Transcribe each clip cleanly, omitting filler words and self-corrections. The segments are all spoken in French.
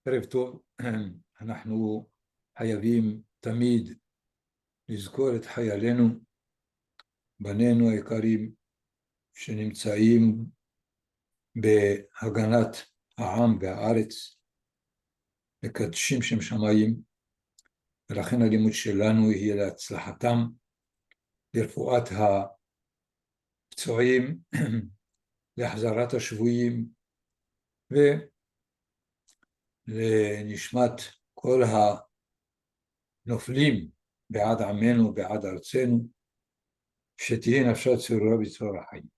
ערב טוב, אנחנו חייבים תמיד לזכור את חיילינו, בנינו היקרים שנמצאים בהגנת העם והארץ, מקדשים שם שמיים, ולכן הלימוד שלנו יהיה להצלחתם, לרפואת הפצועים, להחזרת השבויים ולנשמת כל הנופלים בעד עמנו, בעד ארצנו, שתהיה נפשה צרורה בצרור החיים.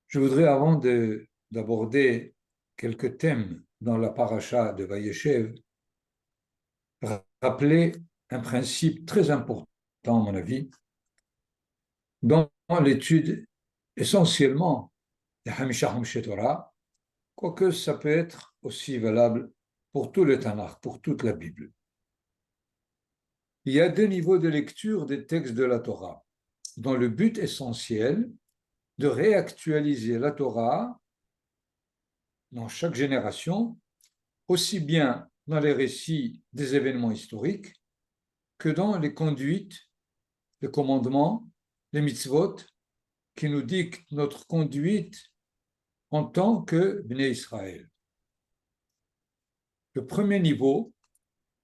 Je voudrais, avant d'aborder quelques thèmes dans la paracha de Vayeshev, rappeler un principe très important, à mon avis, dans l'étude essentiellement de Hamisha Hamshe Torah, quoique ça peut être aussi valable pour tout le Tanakh, pour toute la Bible. Il y a deux niveaux de lecture des textes de la Torah, dont le but essentiel de réactualiser la Torah dans chaque génération, aussi bien dans les récits des événements historiques que dans les conduites, les commandements, les mitzvot qui nous dictent notre conduite en tant que Bnei Israël. Le premier niveau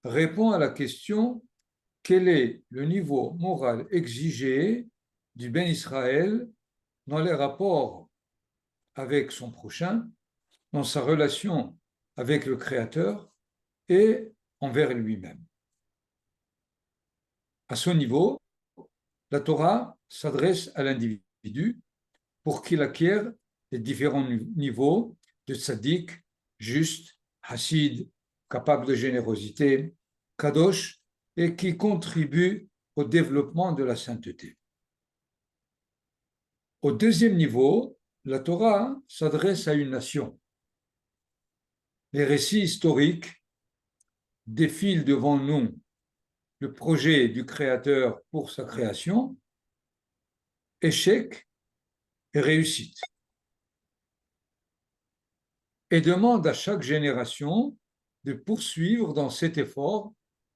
répond à la question: quel est le niveau moral exigé du Ben Israël dans les rapports avec son prochain, dans sa relation avec le Créateur et envers lui-même. À ce niveau, la Torah s'adresse à l'individu pour qu'il acquiert les différents niveaux de tzaddik, juste, hassid, capable de générosité, kadosh, et qui contribue au développement de la sainteté. Au deuxième niveau, la Torah s'adresse à une nation. Les récits historiques défilent devant nous le projet du Créateur pour sa création, échec et réussite, et demande à chaque génération de poursuivre dans cet effort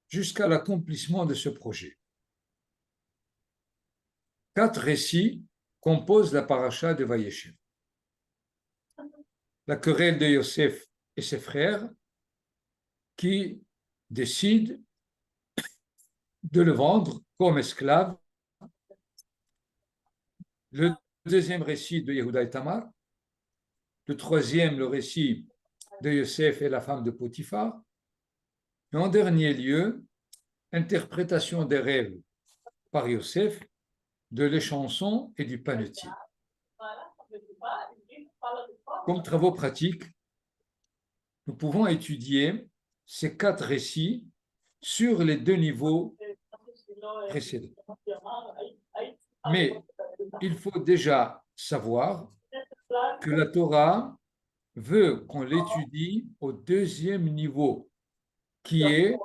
jusqu'à l'accomplissement de ce projet. 4 récits composent la paracha de Vayeshev. La querelle de Yosef et ses frères qui décident de le vendre comme esclave. Le deuxième récit de Yehuda et Tamar. Le troisième, le récit de Yosef et la femme de Potiphar. Et en dernier lieu, interprétation des rêves par Yosef, de l'échanson et du panetier. Comme travaux pratiques, nous pouvons étudier ces 4 récits sur les 2 niveaux précédents. Mais il faut déjà savoir que la Torah veut qu'on l'étudie au 2e niveau, qui est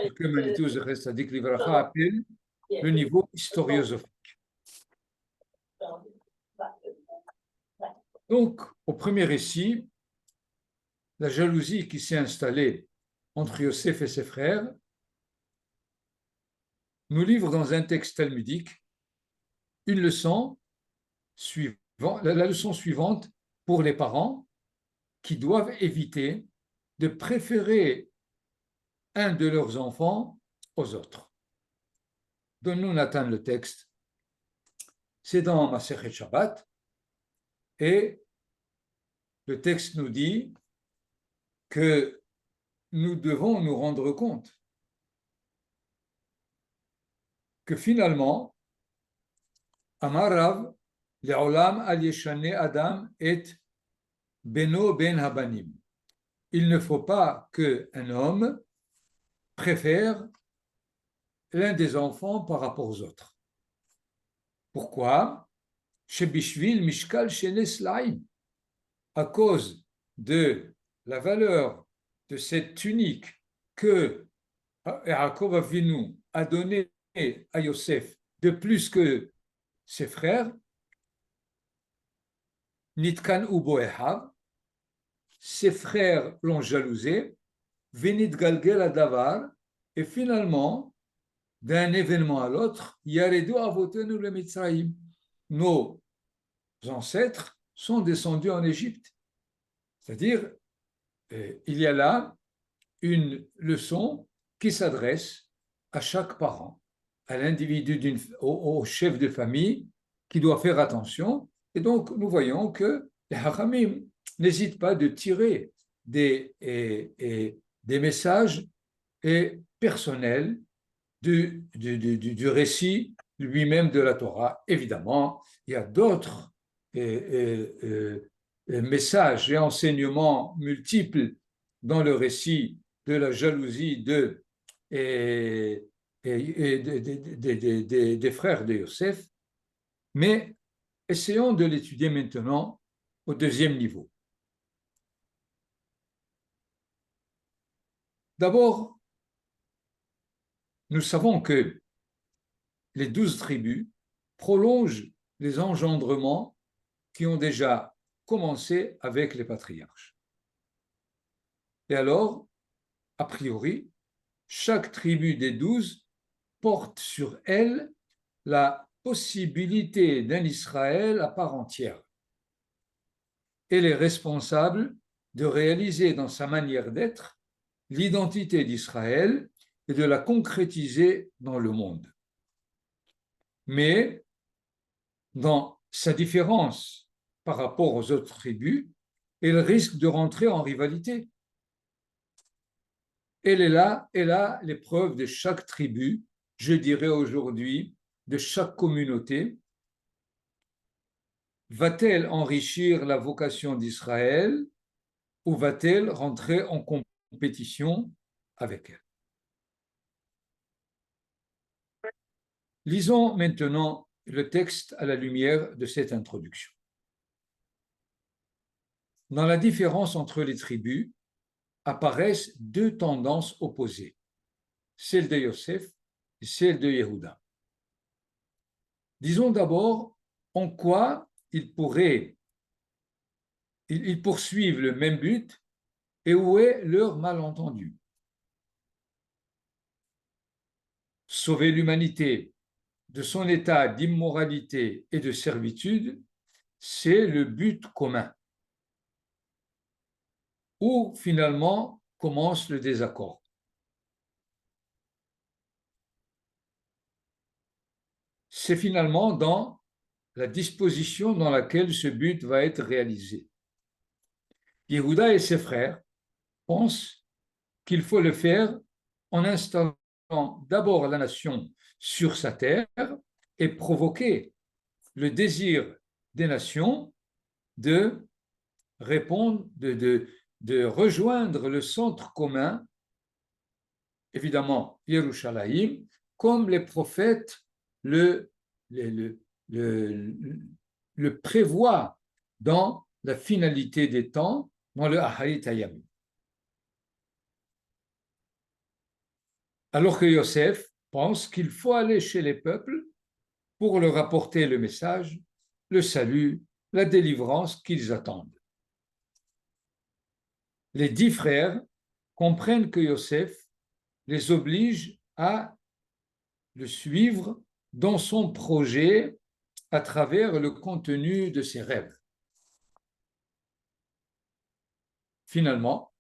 ce que Manitou Zechasadik Livracha appelle le niveau historiosophique. Donc, au premier récit, la jalousie qui s'est installée entre Yosef et ses frères nous livre dans un texte talmudique une leçon suivante, la leçon suivante pour les parents qui doivent éviter de préférer un de leurs enfants aux autres. Donne-nous, Nathan, le texte. C'est dans Masechet Shabbat et le texte nous dit que nous devons nous rendre compte que finalement, Amar Rav, Le'olam al yeshane Adam et beno ben habanim. Il ne faut pas qu'un homme préfère l'un des enfants par rapport aux autres. Pourquoi? Shebishvil mishkal shenes laim. À cause de la valeur de cette tunique que Yaakov Avinu a donnée à Yosef de plus que ses frères, Nitkan Ubo Ehav, ses frères l'ont jalousé, Venit Galgel Adavar, et finalement, d'un événement à l'autre, Yaredu Avotenu le Mitzrayim. Nos ancêtres sont descendus en Égypte. C'est-à-dire, il y a là une leçon qui s'adresse à chaque parent, à l'individu, au chef de famille qui doit faire attention. Et donc, nous voyons que les Hachamim n'hésitent pas de tirer des messages personnels du récit lui-même de la Torah. Évidemment, il y a d'autres messages et enseignements multiples dans le récit de la jalousie des frères de Yosef, mais essayons de l'étudier maintenant au deuxième niveau. D'abord, nous savons que les 12 tribus prolongent les engendrements qui ont déjà commencé avec les patriarches. Et alors, a priori, chaque tribu des 12 porte sur elle la possibilité d'un Israël à part entière. Elle est responsable de réaliser dans sa manière d'être l'identité d'Israël et de la concrétiser dans le monde. Mais dans sa différence par rapport aux autres tribus, elle risque de rentrer en rivalité. Elle est là l'épreuve de chaque tribu, je dirais aujourd'hui, de chaque communauté. Va-t-elle enrichir la vocation d'Israël ou va-t-elle rentrer en compétition avec elle? Lisons maintenant le texte à la lumière de cette introduction. Dans la différence entre les tribus apparaissent deux tendances opposées, celle de Yosef et celle de Yehuda. Disons d'abord en quoi ils poursuivent le même but et où est leur malentendu. Sauver l'humanité de son état d'immoralité et de servitude, c'est le but commun. Où finalement commence le désaccord. C'est finalement dans la disposition dans laquelle ce but va être réalisé. Yehuda et ses frères pensent qu'il faut le faire en installant d'abord la nation sur sa terre et provoquer le désir des nations de répondre, de rejoindre le centre commun, évidemment Yerushalayim, comme les prophètes le prévoient dans la finalité des temps, dans le Aharit Hayam. Alors que Yosef pense qu'il faut aller chez les peuples pour leur apporter le message, le salut, la délivrance qu'ils attendent. Les 10 frères comprennent que Yosef les oblige à le suivre dans son projet à travers le contenu de ses rêves. Finalement,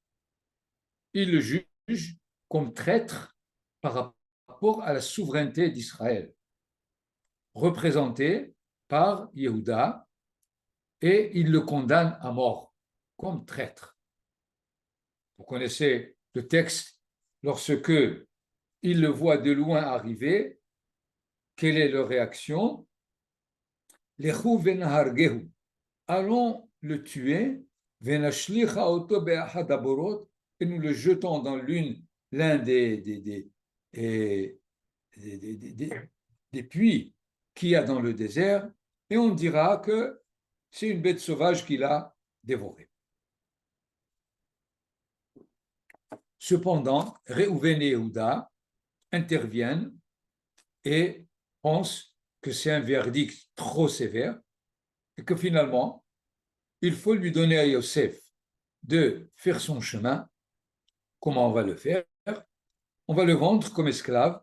ils le jugent comme traître par rapport à la souveraineté d'Israël, représenté par Yehuda, et ils le condamnent à mort comme traître. Vous connaissez le texte, lorsque ils le voient de loin arriver, quelle est leur réaction? Lechu venhargehu, allons le tuer, venashlicha oto be'achad haborot, et nous le jetons dans l'un des puits qu'il y a dans le désert, et on dira que c'est une bête sauvage qui l'a dévoré. Cependant, Réhouven et Yehuda interviennent et pensent que c'est un verdict trop sévère et que finalement, il faut lui donner à Yosef de faire son chemin. Comment on va le faire? On va le vendre comme esclave,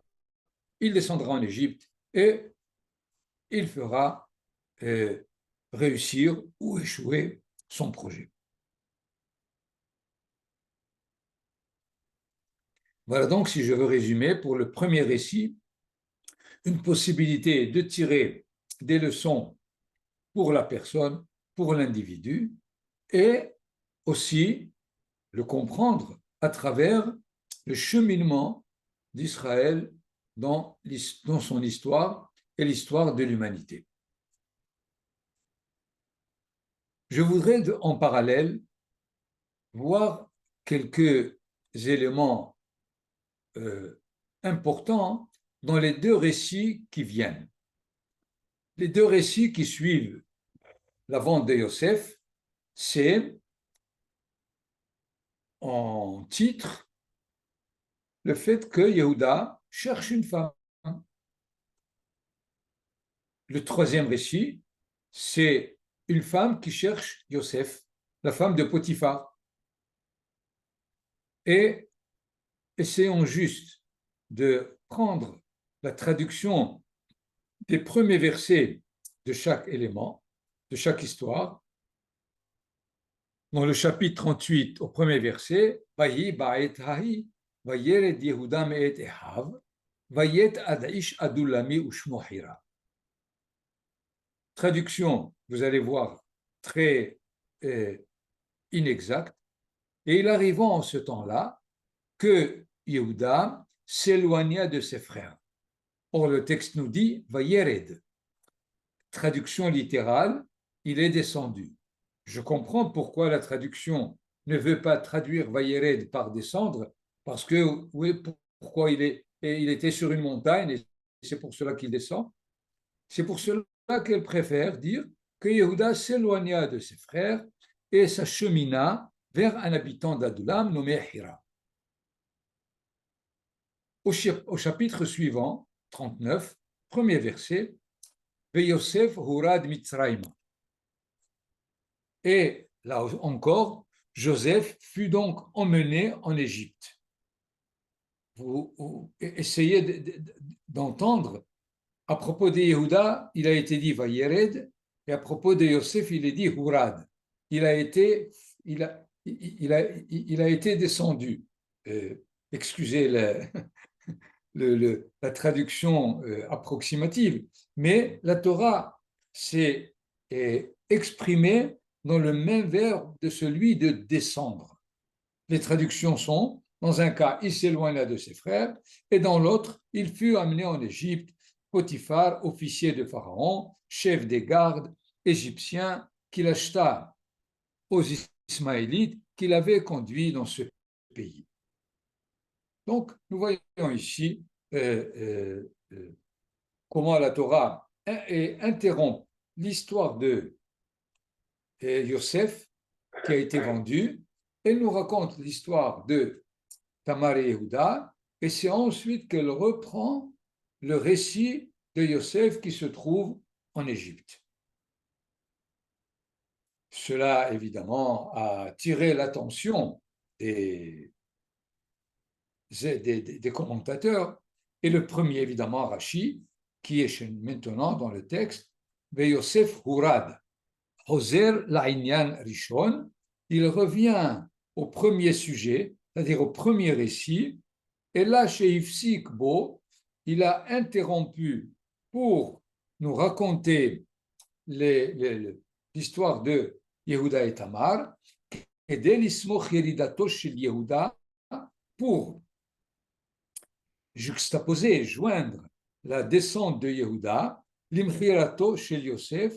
il descendra en Égypte et il fera réussir ou échouer son projet. Voilà donc, si je veux résumer, pour le premier récit, une possibilité de tirer des leçons pour la personne, pour l'individu, et aussi le comprendre à travers le cheminement d'Israël dans son histoire et l'histoire de l'humanité. Je voudrais en parallèle voir quelques éléments importants dans les deux récits qui viennent. Les deux récits qui suivent la vente de Yosef, c'est en titre le fait que Yehuda cherche une femme. Le troisième récit, c'est une femme qui cherche Yosef, la femme de Potiphar. Et essayons juste de prendre la traduction des premiers versets de chaque élément, de chaque histoire. Dans le chapitre 38, au premier verset, Vayi ba'et hahi, vayered Yehuda me'et Ehav, vayet ad ish adulami ushmo Hira. Traduction, vous allez voir, très inexacte. Et il arriva en ce temps-là que Yehuda s'éloigna de ses frères. Or, le texte nous dit Vayered. Traduction littérale, il est descendu. Je comprends pourquoi la traduction ne veut pas traduire Vayered par descendre, parce que oui, pourquoi il était sur une montagne et c'est pour cela qu'il descend. C'est pour cela qu'elle préfère dire que Yehuda s'éloigna de ses frères et s'achemina vers un habitant d'Adulam nommé Hira. Au chapitre suivant, 39, premier verset, Yosef hurad Mitzrayma. Et là encore, Joseph fut donc emmené en Égypte. Vous essayez d'entendre, à propos de Yehuda, il a été dit Vayered, et à propos de Yosef, il est dit Hurad. Il a été descendu. Excusez la traduction approximative, mais la Torah s'est exprimée dans le même verbe de celui de descendre. Les traductions sont, dans un cas, il s'éloigna de ses frères, et dans l'autre, il fut amené en Égypte, Potiphar, officier de Pharaon, chef des gardes égyptiens, qu'il acheta aux Ismaélites qu'il avait conduits dans ce pays. Donc, nous voyons ici comment la Torah interrompt l'histoire de Yosef qui a été vendu. Elle nous raconte l'histoire de Tamar et Yehuda, et c'est ensuite qu'elle reprend le récit de Yosef qui se trouve en Égypte. Cela, évidemment, a tiré l'attention des commentateurs, et le premier, évidemment, Rashi, qui est maintenant dans le texte, Yosef Hurad, Hoser La'inyan Rishon, il revient au premier sujet, c'est-à-dire au premier récit, et là, chez Ifsik Bo, il a interrompu pour nous raconter l'histoire de Yehuda et Tamar, et d'Elismoch Yeridato shel Yehuda, pour juxtaposer, joindre la descente de Yehuda, l'imchirato shel Yosef,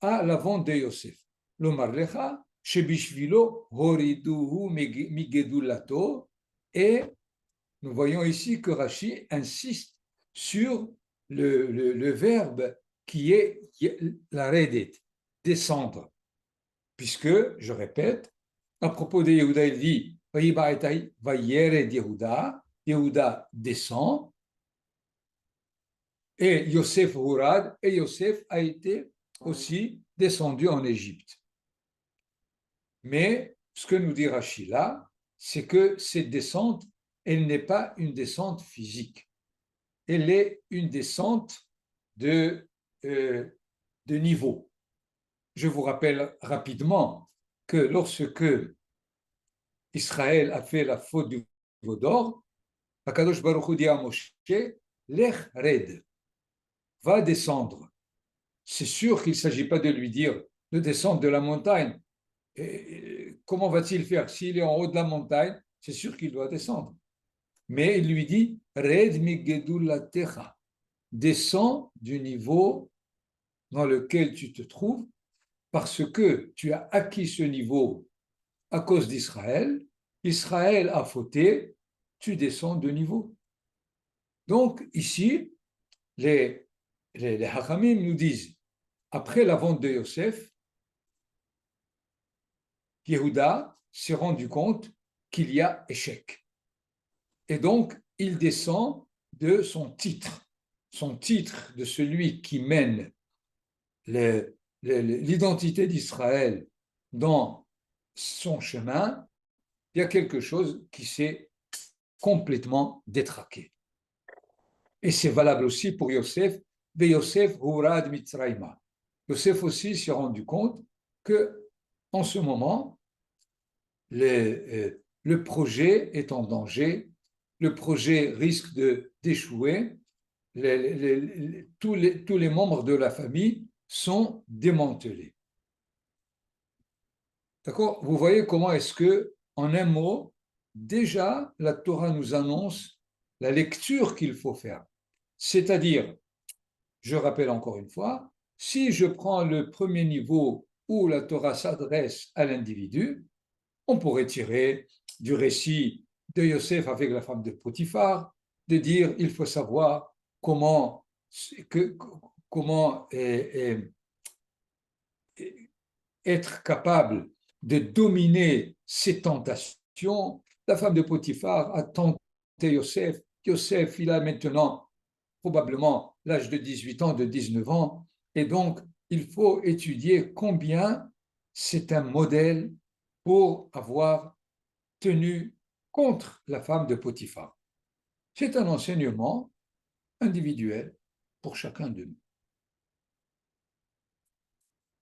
à la vente de Yosef. Lomar lecha, shebishvilo horiduhu migedulato, et nous voyons ici que Rashi insiste sur le verbe qui est la redet, descendre, puisque, je répète, à propos de Yehuda, il dit Vayered Yehuda, Yehuda descend, et Yosef Hurad, et Yosef a été aussi descendu en Égypte. Mais ce que nous dit Rashi là, c'est que cette descente, elle n'est pas une descente physique. Elle est une descente de, euh, de niveau. Je vous rappelle rapidement que lorsque Israël a fait la faute du veau d'or, Akadosh Baruch Hu dit à Moshe, Lech red, va descendre. C'est sûr qu'il ne s'agit pas de lui dire de descendre de la montagne. Et comment va-t-il faire? S'il est en haut de la montagne, c'est sûr qu'il doit descendre. Mais il lui dit, red migedulatecha, descends du niveau dans lequel tu te trouves parce que tu as acquis ce niveau à cause d'Israël. Israël a fauté, tu descends de niveau. Donc ici, les Hachamim nous disent, après la vente de Yosef, Yehuda s'est rendu compte qu'il y a échec. Et donc, il descend de son titre de celui qui mène l'identité d'Israël dans son chemin. Il y a quelque chose qui s'est complètement détraqué. Et c'est valable aussi pour Yosef. Yosef Hurad Mitzrayma. Yosef aussi s'est rendu compte que, en ce moment, le projet est en danger, le projet risque d'échouer, tous les membres de la famille sont démantelés. D'accord? Vous voyez comment est-ce que, en un mot, déjà la Torah nous annonce la lecture qu'il faut faire. C'est-à-dire, je rappelle encore une fois, si je prends le premier niveau où la Torah s'adresse à l'individu, on pourrait tirer du récit de Yosef avec la femme de Potiphar, de dire il faut savoir comment être capable de dominer ses tentations. La femme de Potiphar a tenté Yosef. Yosef, il a maintenant probablement l'âge de 18 ans, de 19 ans, et donc il faut étudier combien c'est un modèle pour avoir tenu contre la femme de Potiphar. C'est un enseignement individuel pour chacun de nous.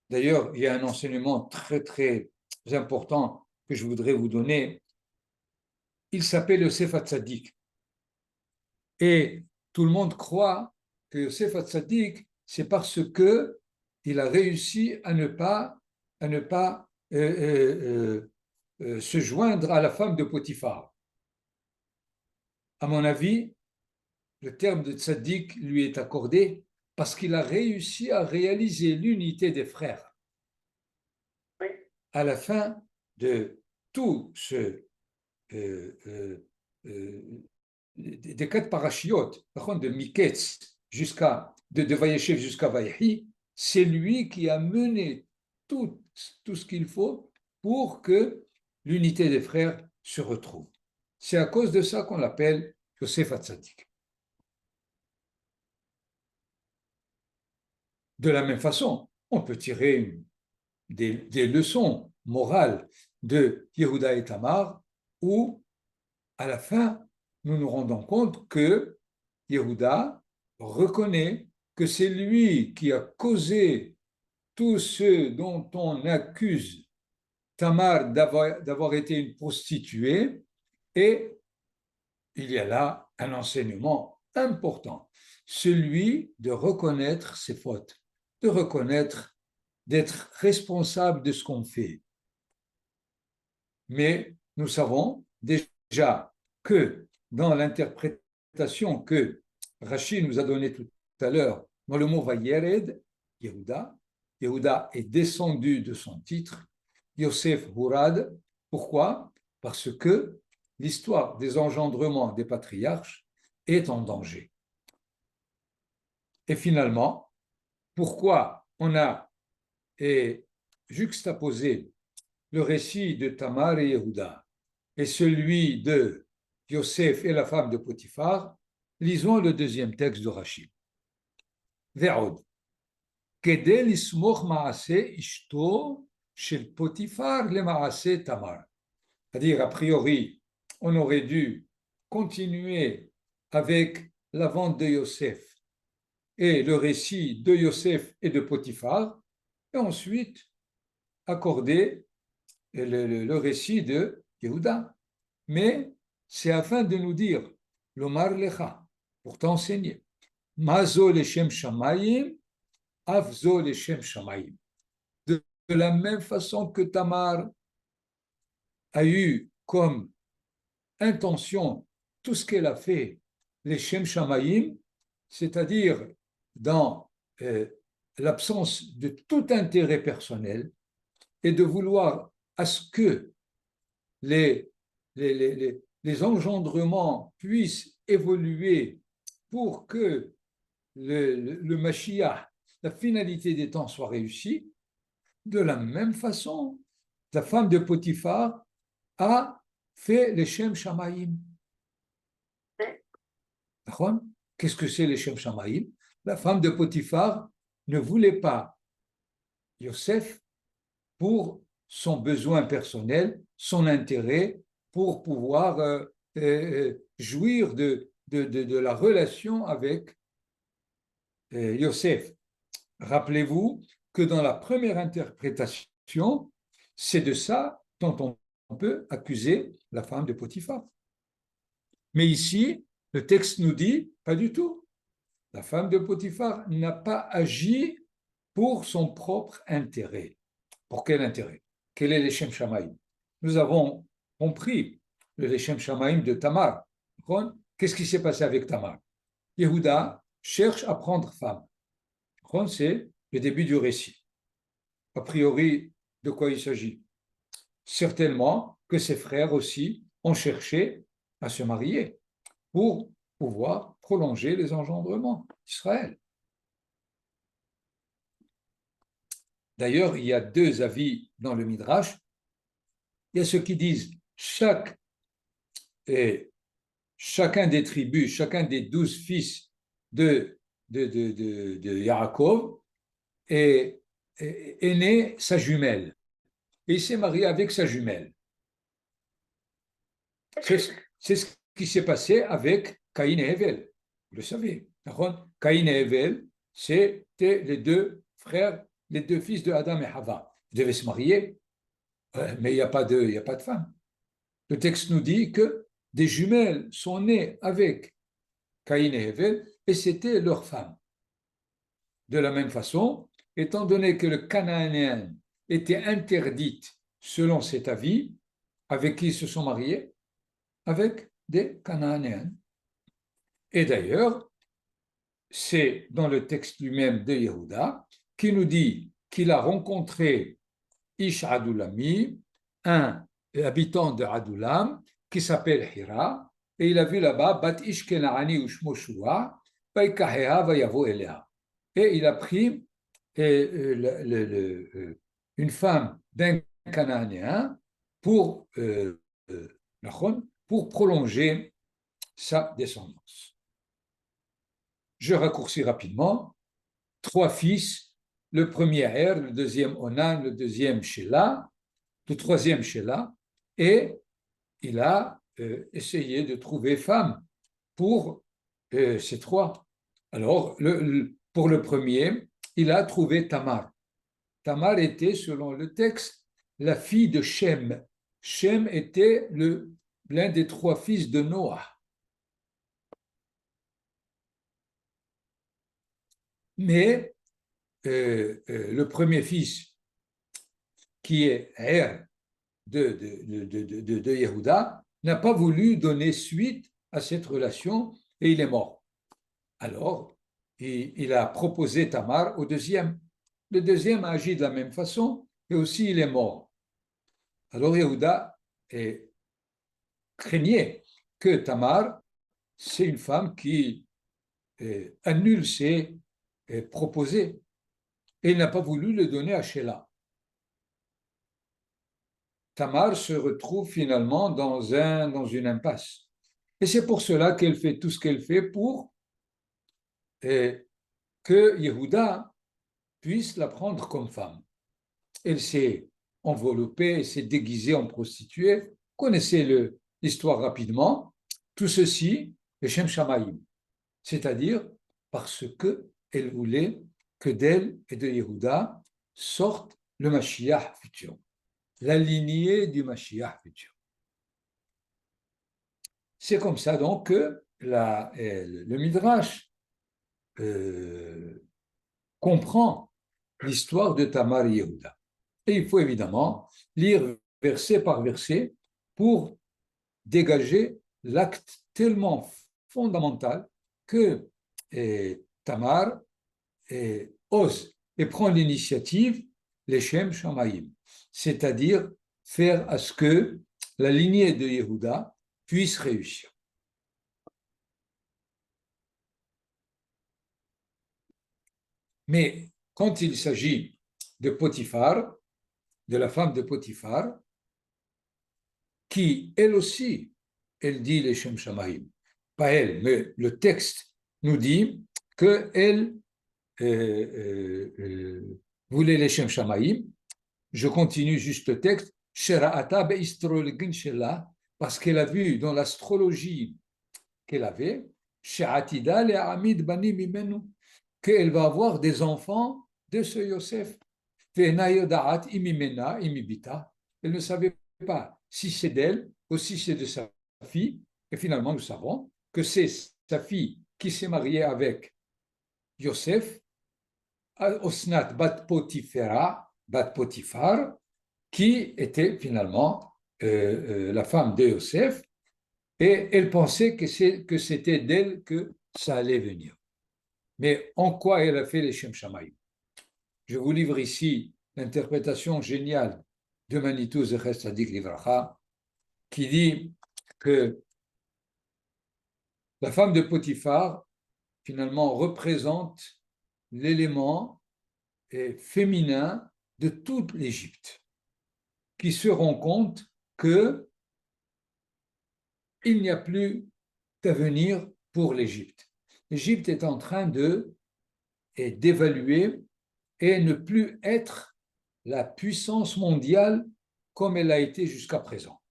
D'ailleurs, il y a un enseignement très, très important que je voudrais vous donner. Il s'appelle Yosef Hatzadik. Et tout le monde croit que Yosef Hatzadik, c'est parce que il a réussi à ne pas se joindre à la femme de Potiphar. À mon avis, le terme de tzaddik lui est accordé parce qu'il a réussi à réaliser l'unité des frères. À la fin de tout ce des quatre parachiotes, de Miketz de Vayeshev jusqu'à Vayehi, c'est lui qui a mené tout ce qu'il faut pour que l'unité des frères se retrouve. C'est à cause de ça qu'on l'appelle Yosef Hatzadik. De la même façon, on peut tirer des leçons morales de Yehuda et Tamar, où, à la fin, nous nous rendons compte que Yehuda reconnaît que c'est lui qui a causé tout ce dont on accuse Tamar d'avoir été une prostituée, et il y a là un enseignement important, celui de reconnaître ses fautes, de reconnaître, d'être responsable de ce qu'on fait. Mais nous savons déjà que dans l'interprétation que Rashi nous a donnée tout à l'heure, dans le mot Vayered, Yehuda est descendu de son titre, Yosef Hurad. Pourquoi? Parce que l'histoire des engendrements des patriarches est en danger. Et finalement, pourquoi on a juxtaposé le récit de Tamar et Yehuda et celui de Yosef et la femme de Potiphar? Lisons le deuxième texte de Rashi. Ve'od, kedei lismoch ma'aseh ishto shel Potiphar le ma'aseh Tamar. C'est-à-dire, a priori, on aurait dû continuer avec la vente de Yosef et le récit de Yosef et de Potiphar, et ensuite accorder le récit de Yehuda. Mais c'est afin de nous dire, l'Omar Lecha, pour t'enseigner, Mazo Leshem Shamayim, Avzo Leshem Shamayim. De la même façon que Tamar a eu comme intention tout ce qu'elle a fait, les Shem Shamayim, c'est-à-dire dans l'absence de tout intérêt personnel et de vouloir à ce que les engendrements puissent évoluer pour que le Mashiach, la finalité des temps, soit réussie. De la même façon, la femme de Potiphar a fait les Shem Shamayim. Qu'est-ce que c'est les Shem Shamayim? La femme de Potiphar ne voulait pas Yosef pour son besoin personnel, son intérêt, pour pouvoir jouir de la relation avec Yosef. Rappelez-vous que dans la première interprétation, c'est de ça dont on peut accuser la femme de Potiphar. Mais ici, le texte nous dit, pas du tout. La femme de Potiphar n'a pas agi pour son propre intérêt. Pour quel intérêt? Quel est l'Echem Shamaïm? Nous avons compris le l'Echem Shamaïm de Tamar. Qu'est-ce qui s'est passé avec Tamar? Yehuda cherche à prendre femme. C'est le début du récit. A priori, de quoi il s'agit? Certainement que ses frères aussi ont cherché à se marier pour pouvoir prolonger les engendrements d'Israël. D'ailleurs, il y a deux avis dans le Midrash. Il y a ceux qui disent chacun des tribus, chacun des 12 fils de Yaakov est né sa jumelle. Et il s'est marié avec sa jumelle. C'est ce qui s'est passé avec Caïn et Hevel. Vous le savez. Caïn et Hevel, c'était les deux frères, les deux fils de Adam et Hava. Ils devaient se marier, mais il n'y a pas de femme. Le texte nous dit que des jumelles sont nées avec Caïn et Hevel et c'était leur femme. De la même façon, étant donné que le Cananéen était interdite selon cet avis, avec qui ils se sont mariés? Avec des Cananéens. Et d'ailleurs, c'est dans le texte lui-même de Yehuda qui nous dit qu'il a rencontré Ish Adulami, un habitant de Adulam, qui s'appelle Hira, et il a vu là-bas Bat Ish Kenaani Ushmo Shua, Vaikaheha Vayavo Elea. Et il a pris une femme d'un Cananéen pour prolonger sa descendance. Je raccourcis rapidement. 3 fils, le premier Er, le deuxième Onan, le deuxième Shelah, le troisième Shelah, et il a essayé de trouver femme pour ces 3. Alors, pour le premier, il a trouvé Tamar. Tamar était, selon le texte, la fille de Shem. Shem était l'un des 3 fils de Noah. Mais le premier fils, qui est Er de Yehuda, n'a pas voulu donner suite à cette relation et il est mort. Alors, il a proposé Tamar au deuxième. Le deuxième a agi de la même façon et aussi il est mort. Alors Yehuda craignait que Tamar, c'est une femme qui annule ses proposés et il n'a pas voulu le donner à Shelah. Tamar se retrouve finalement dans une impasse. Et c'est pour cela qu'elle fait tout ce qu'elle fait pour que Yehuda puisse la prendre comme femme. Elle s'est enveloppée, elle s'est déguisée en prostituée connaissez l'histoire rapidement. Tout ceci, Leshem Shamaïm, c'est-à-dire parce qu'elle voulait que d'elle et de Yehuda sorte le Mashiach futur, la lignée du Mashiach futur. C'est comme ça donc que le Midrash comprend l'histoire de Tamar et Yehuda. Et il faut évidemment lire verset par verset pour dégager l'acte tellement fondamental que Tamar ose et prend l'initiative, l'Eshem Shamayim, c'est-à-dire faire à ce que la lignée de Yehuda puisse réussir. Mais quand il s'agit de Potiphar, de la femme de Potiphar, qui, elle aussi, elle dit les Shem Shamaim. Pas elle, mais le texte nous dit qu'elle voulait les Shem Shamaim. Je continue juste le texte. Parce qu'elle a vu dans l'astrologie qu'elle avait, qu'elle va avoir des enfants de ce Yosef. Elle ne savait pas si c'est d'elle ou si c'est de sa fille. Et finalement, nous savons que c'est sa fille qui s'est mariée avec Yosef, Osnat bat Potiphar, qui était finalement la femme de Yosef, et elle pensait que c'était d'elle que ça allait venir. Mais en quoi elle a fait les Shem Shamaim? Je vous livre ici l'interprétation géniale de Manitou Zecher Tzadik Livracha, qui dit que la femme de Potiphar, finalement, représente l'élément féminin de toute l'Égypte, qui se rend compte qu'il n'y a plus d'avenir pour l'Égypte. L'Égypte est en train d'évaluer et ne plus être la puissance mondiale comme elle a été jusqu'à présent.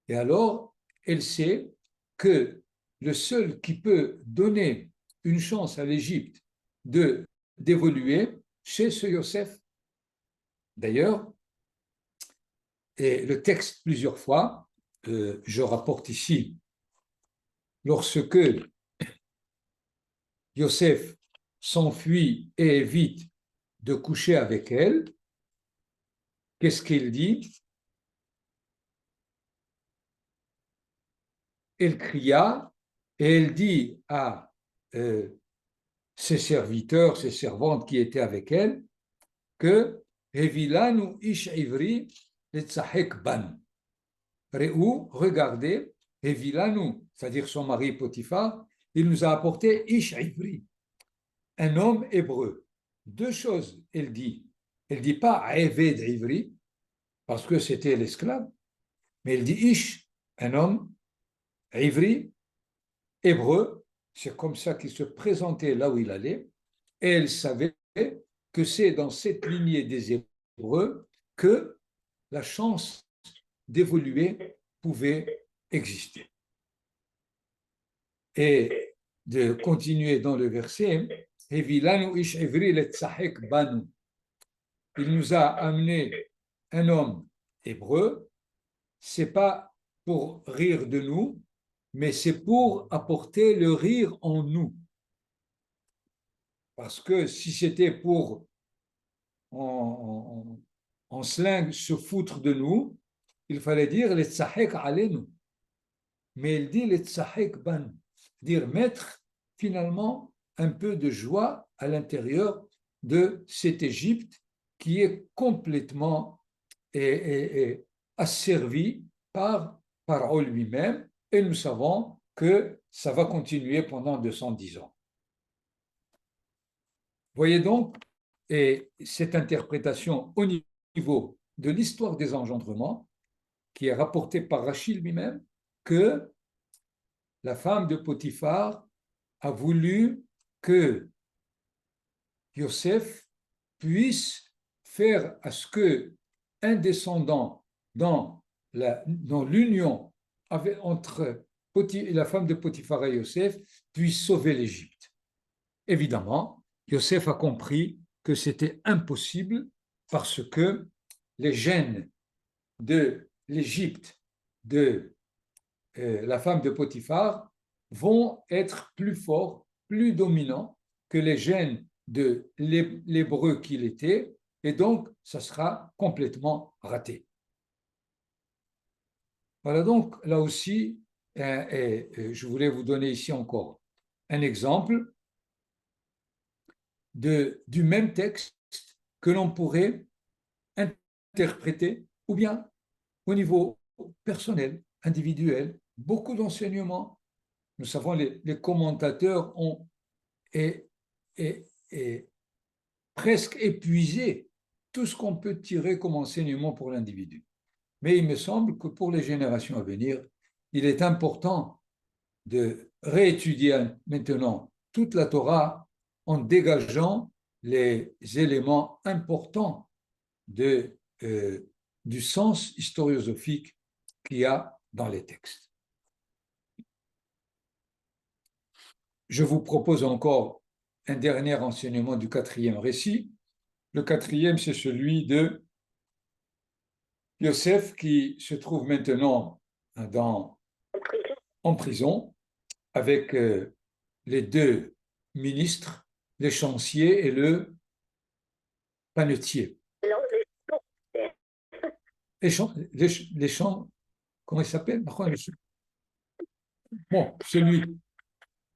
Et alors, elle sait que le seul qui peut donner une chance à l'Égypte d'évoluer, c'est ce Yosef. D'ailleurs, et le texte plusieurs fois, je rapporte ici, lorsque Yosef s'enfuit et évite de coucher avec elle, qu'est-ce qu'il dit? Elle cria et elle dit à ses serviteurs, ses servantes qui étaient avec elle, que Hevilanu ish ivri letzahek ban. Regardez, Hevilanu, c'est-à-dire son mari Potiphar, il nous a apporté ish ivri, un homme hébreu. Deux choses, elle dit. Elle ne dit pas Eved ivri, parce que c'était l'esclave, mais elle dit ish, un homme ivri, hébreu. C'est comme ça qu'il se présentait là où il allait, et elle savait que c'est dans cette lignée des Hébreux que la chance d'évoluer pouvait exister. Et de continuer dans le verset, il nous a amené un homme hébreu, c'est pas pour rire de nous, mais c'est pour apporter le rire en nous. Parce que si c'était pour en slang se foutre de nous, il fallait dire les tzahek alenu. Mais il dit les tzahek ban, dire mettre finalement un peu de joie à l'intérieur de cette Égypte qui est complètement asservie par Paro lui-même, et nous savons que ça va continuer pendant 210 ans. Voyez donc, et cette interprétation au niveau de l'histoire des engendrements, qui est rapportée par Rachid lui-même, que la femme de Potiphar a voulu que Yosef puisse faire à ce que un descendant dans dans l'union entre la femme de Potiphar et Yosef puisse sauver l'Égypte. Évidemment, Yosef a compris que c'était impossible parce que les gènes de l'Égypte, de la femme de Potiphar, vont être plus forts, plus dominants que les gènes de l'hébreu qu'il était, et donc ça sera complètement raté. Voilà donc là aussi, je voulais vous donner ici encore un exemple du même texte que l'on pourrait interpréter, ou bien au niveau personnel, individuel, beaucoup d'enseignements. Nous savons, les commentateurs ont presque épuisé tout ce qu'on peut tirer comme enseignement pour l'individu. Mais il me semble que pour les générations à venir, il est important de réétudier maintenant toute la Torah en dégageant les éléments importants du sens historiosophique qu'il y a dans les textes. Je vous propose encore un dernier enseignement du quatrième récit. Le quatrième, c'est celui de Yosef qui se trouve maintenant en prison avec les deux ministres, l'échancier et le panetier. Comment il s'appelle? Bon, celui.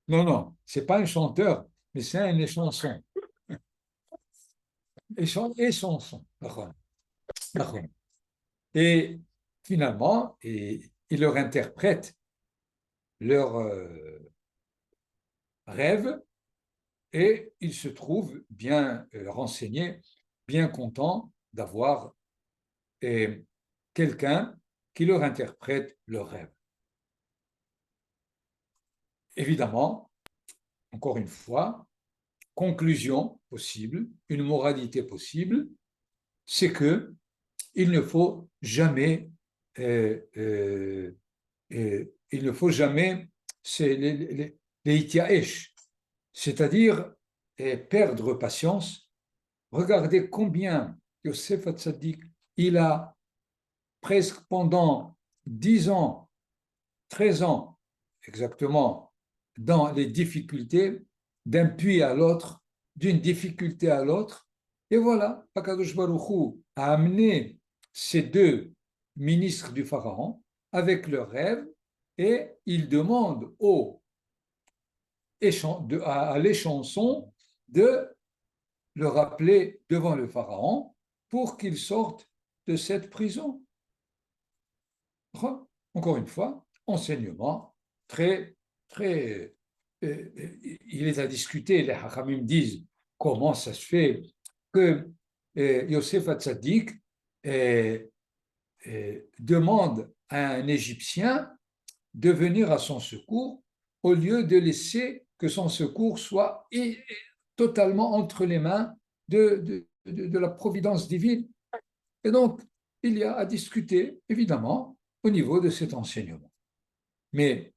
Non, non, c'est pas un chanteur, mais c'est un échanson. Échanson. Et finalement, il leur interprète leur rêve et ils se trouvent bien renseignés, bien contents d'avoir quelqu'un qui leur interprète leur rêve. Évidemment, encore une fois, conclusion possible, une moralité possible, c'est que il ne faut jamais il ne faut jamais les itiaesh, c'est-à-dire perdre patience. Regardez combien Yosef Hatzadik, il a presque pendant 10 ans, 13 ans exactement, dans les difficultés d'un puits à l'autre, d'une difficulté à l'autre. Et voilà, Akadosh Baruch Hu a amené ces deux ministres du Pharaon avec leurs rêves et il demande à l'échanson de le rappeler devant le Pharaon pour qu'il sorte de cette prison. Encore une fois, enseignement très, très... il est à discuter, les Hachamim disent comment ça se fait que Yosef Hatzadik demande à un Égyptien de venir à son secours au lieu de laisser que son secours soit totalement entre les mains de la providence divine. Et donc, il y a à discuter, évidemment, au niveau de cet enseignement. Mais,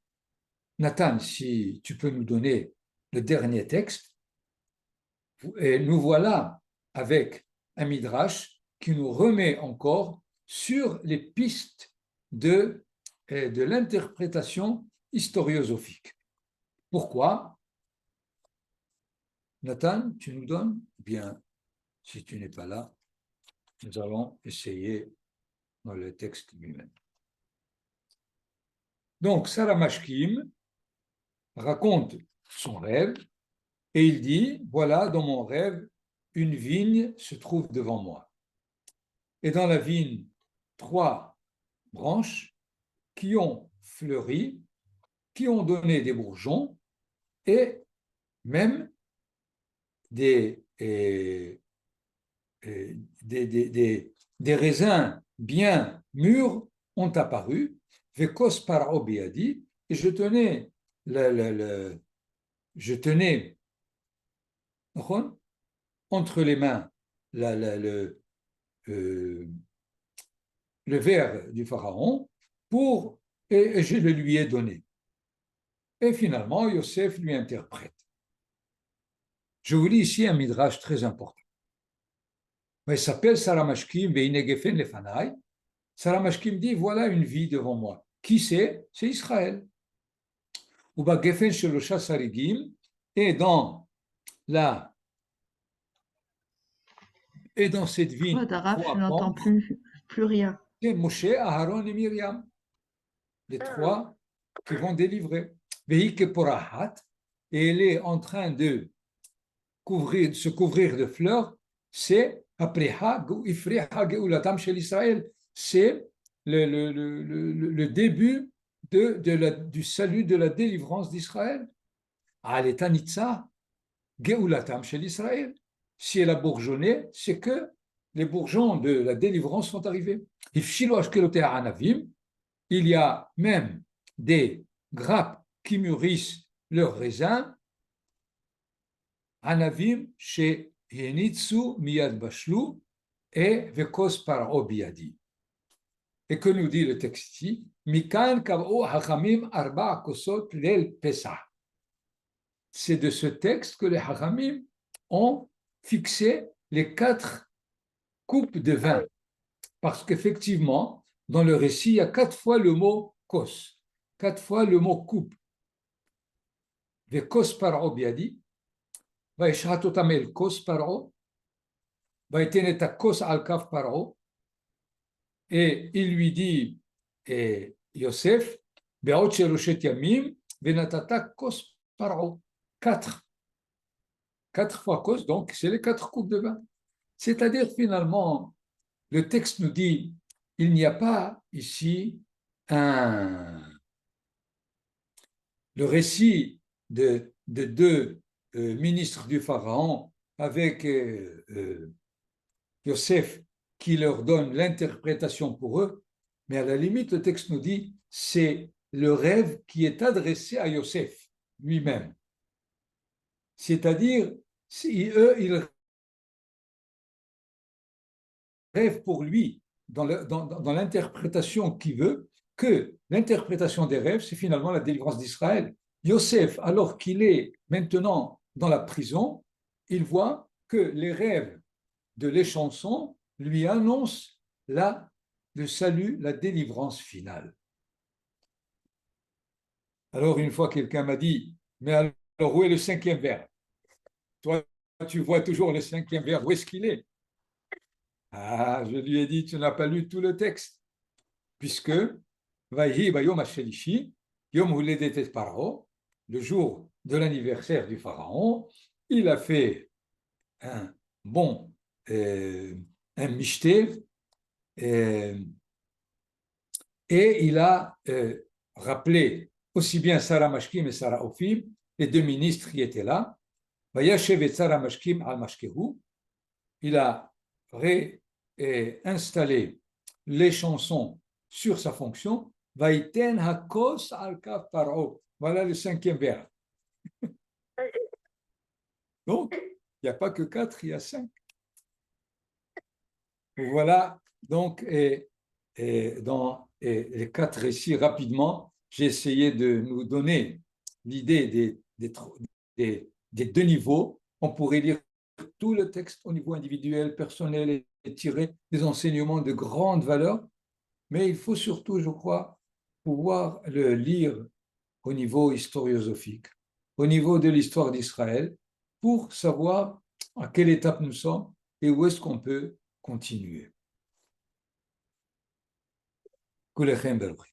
Nathan, si tu peux nous donner le dernier texte, et nous voilà avec un midrash qui nous remet encore sur les pistes de l'interprétation historiosophique. Pourquoi? Nathan, tu nous donnes? Bien, si tu n'es pas là, nous allons essayer dans le texte lui-même. Donc, Sarah Mashkim raconte son rêve et il dit, voilà, dans mon rêve, une vigne se trouve devant moi. Et dans la vigne, 3 branches qui ont fleuri, qui ont donné des bourgeons et même des raisins bien mûrs ont apparu. Vekos par obiadi, et je tenais entre les mains le verre du pharaon et je le lui ai donné. Et finalement, Yosef lui interprète. Je vous lis ici un midrash très important. Il s'appelle Saramashkim Veinegefen Lefanai. Saramashkim dit, voilà une vie devant moi. Qui c'est? C'est Israël. Uba Gefen Shelosha Sarigim, et dans la et dans cette Ouais, vie, d'arabe, je trois n'entends pampres, plus rien. c'est Moshe, Aaron et Myriam, les trois qui vont délivrer. Veike Porahat, et elle est en train de se couvrir de fleurs, c'est Apreha Ifreha Geulatam chez l'Israël. C'est le début du salut, de la délivrance d'Israël. Aletanitza, Geulatam chez l'Israël. Si elle a bourgeonné, c'est que les bourgeons de la délivrance sont arrivés. Ifshilo Ashkelotea Anavim, il y a même des grappes qui mûrissent leurs raisins. Anavim chez Yenitsu Miyad Bashlu et Vekos Paro Biadi. Et que nous dit le texte ici? Mikan Kav'o Hachamim Arba Kosot Lel Pesach. C'est de ce texte que les Hachamim ont fixé les 4 coupes de vin. Parce qu'effectivement, dans le récit, il y a 4 fois le mot kos, 4 fois le mot coupe. Vekos Paro Biadi. וישחט אותם אל כוס פרעה, ויתן את הכוס על כף פרעה, et il lui dit, Yosef, בעוד שלושת ימים, ונתת כוס פרעה, 4 fois cause, donc c'est les 4 coupes de vin. C'est-à-dire finalement, le texte nous dit, il n'y a pas ici le récit de 2 ministres du Pharaon avec Yosef qui leur donne l'interprétation pour eux, mais à la limite, le texte nous dit c'est le rêve qui est adressé à Yosef lui-même. C'est-à-dire, eux, ils rêvent pour lui dans l'interprétation qu'il veut, que l'interprétation des rêves, c'est finalement la délivrance d'Israël. Yosef, alors qu'il est maintenant dans la prison, il voit que les rêves de les chansons lui annoncent le salut, la délivrance finale. Alors, une fois, quelqu'un m'a dit, mais alors, où est le 5e vers? Toi, tu vois toujours le 5e vers, où est-ce qu'il est? Ah, je lui ai dit, tu n'as pas lu tout le texte, puisque Vayhi Bayom Hashelishi, Yom Huledet Paro, le jour de l'anniversaire du pharaon, il a fait un mishté, et il a rappelé aussi bien Sarah Mashkim et Sarah Ophim, les 2 ministres qui étaient là. Vayashev et Sarah Mashkim al Mashkehu, il a réinstallé les chansons sur sa fonction. Vaiten hakos al kaf paro. Voilà le 5e vers. Donc, il n'y a pas que 4, il y a 5. Voilà, donc, dans les 4 récits, rapidement, j'ai essayé de nous donner l'idée des 2 niveaux. On pourrait lire tout le texte au niveau individuel, personnel, et tirer des enseignements de grande valeur, mais il faut surtout, je crois, pouvoir le lire au niveau historiosophique, au niveau de l'histoire d'Israël, pour savoir à quelle étape nous sommes et où est-ce qu'on peut continuer. Kulechem Baruch.